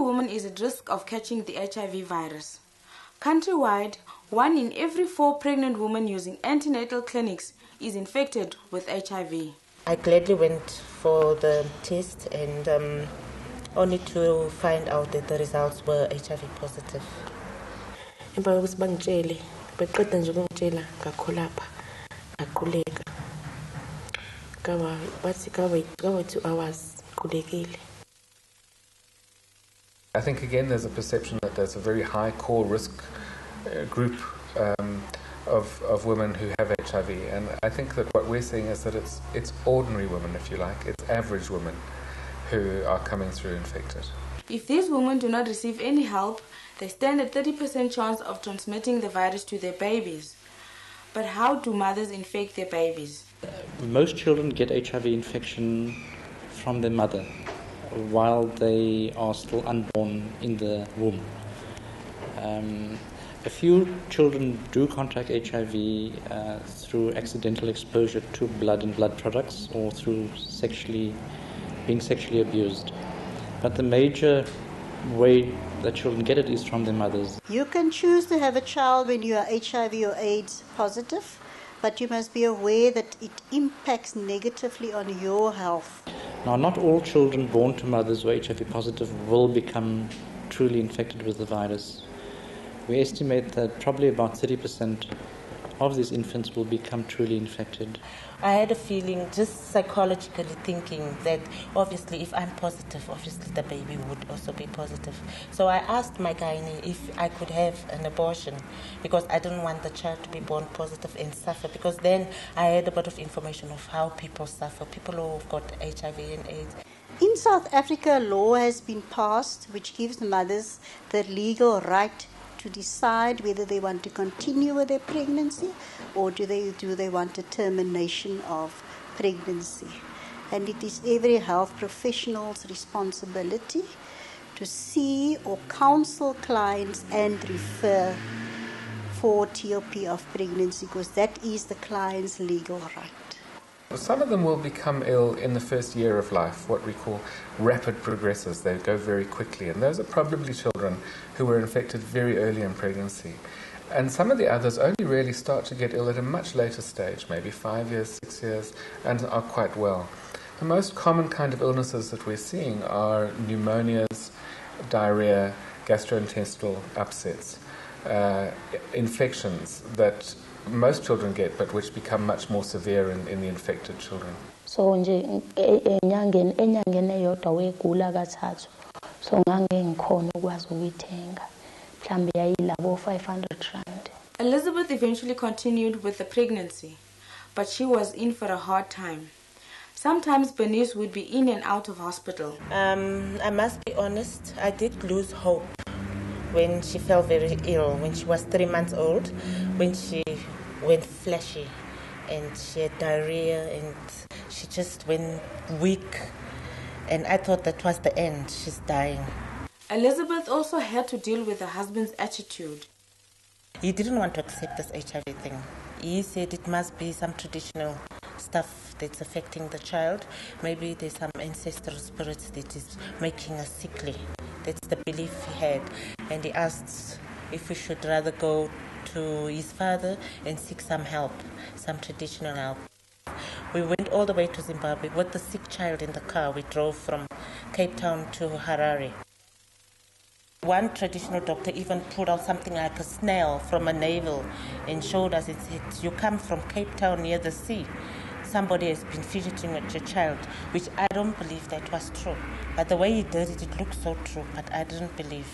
woman is at risk of catching the HIV virus. Countrywide, 1 in every 4 pregnant women using antenatal clinics is infected with HIV. I gladly went for the test and only to find out that the results were HIV positive. I think again there's a perception that there's a very high core risk group of women who have HIV, and I think that what we're seeing is that it's ordinary women, if you like, it's average women who are coming through infected. If these women do not receive any help, they stand a 30% chance of transmitting the virus to their babies. But how do mothers infect their babies? Most children get HIV infection from their mother while they are still unborn in the womb. A few children do contract HIV through accidental exposure to blood and blood products or through being sexually abused. But the major way that children get it is from their mothers. You can choose to have a child when you are HIV or AIDS positive, but you must be aware that it impacts negatively on your health. Now, not all children born to mothers who are HIV positive will become truly infected with the virus. We estimate that probably about 30% of these infants will become truly infected. I had a feeling, just psychologically thinking, that obviously if I'm positive, obviously the baby would also be positive. So I asked my gynae if I could have an abortion, because I didn't want the child to be born positive and suffer, because then I had a bit of information of how people suffer, people who've got HIV and AIDS. In South Africa, a law has been passed which gives mothers the legal right to decide whether they want to continue with their pregnancy or do they want a termination of pregnancy. And it is every health professional's responsibility to see or counsel clients and refer for TOP of pregnancy, because that is the client's legal right. Some of them will become ill in the first year of life, what we call rapid progressors. They go very quickly, and those are probably children who were infected very early in pregnancy. And some of the others only really start to get ill at a much later stage, maybe 5 years, 6 years, and are quite well. The most common kind of illnesses that we're seeing are pneumonias, diarrhea, gastrointestinal upsets, infections that most children get, but which become much more severe in the infected children. So nje enyangeni eyodwa wegula kathathu, so ngangengikhona ukwazi ukuyithenga mhlambe yayilabo 500 rand. Elizabeth eventually continued with the pregnancy, but she was in for a hard time. Sometimes Bernice would be in and out of hospital. I must be honest, I did lose hope when she fell very ill, when she was 3 months old, when she went flashy and she had diarrhea and she just went weak, and I thought that was the end, she's dying. Elizabeth also had to deal with her husband's attitude. He didn't want to accept this HIV thing. He said it must be some traditional stuff that's affecting the child. Maybe there's some ancestral spirits that is making us sickly. That's the belief he had. And he asked if we should rather go to his father and seek some help, some traditional help. We went all the way to Zimbabwe with the sick child in the car. We drove from Cape Town to Harare. One traditional doctor even pulled out something like a snail from a navel and showed us, it said, you come from Cape Town near the sea. Somebody has been fidgeting with your child, which I don't believe that was true. But the way he did it, it looked so true, but I didn't believe,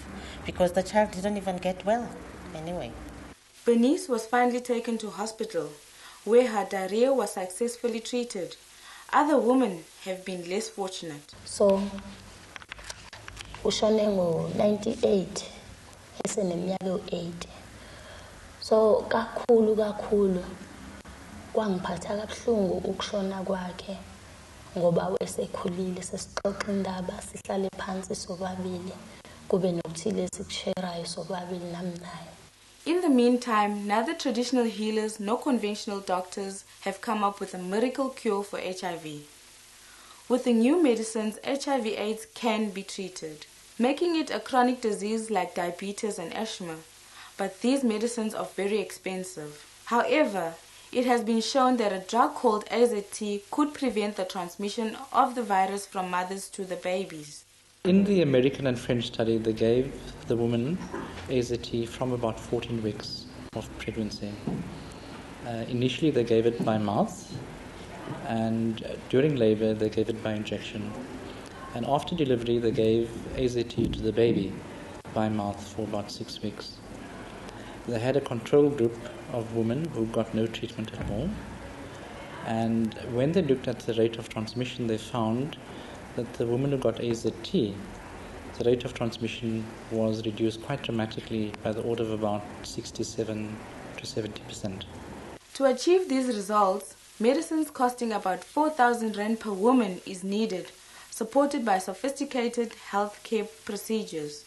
because the child didn't even get well anyway. Bernice was finally taken to hospital, where her diarrhea was successfully treated. Other women have been less fortunate. So ushone ngo-98 eseneminyaka u-80. So kakhulu kwangiphatha kabuhlungu ukushona kwakhe, ngoba wesekhulile, sesixoxa indaba, sihlale phansi sobabili, kube nokuthile esikusherayo sobabili nami naye. In the meantime, neither traditional healers nor conventional doctors have come up with a miracle cure for HIV. With the new medicines, HIV/AIDS can be treated. making it a chronic disease like diabetes and asthma. But these medicines are very expensive. However, it has been shown that a drug called AZT could prevent the transmission of the virus from mothers to the babies. In the American and French study, they gave the woman AZT from about 14 weeks of pregnancy. Initially, they gave it by mouth, and during labor, they gave it by injection. And after delivery, they gave AZT to the baby by mouth for about 6 weeks. They had a control group of women who got no treatment at all. And when they looked at the rate of transmission, they found that the woman who got AZT, the rate of transmission was reduced quite dramatically by the order of about 67 to 70%. To achieve these results, medicines costing about 4,000 rand per woman is needed, supported by sophisticated healthcare procedures.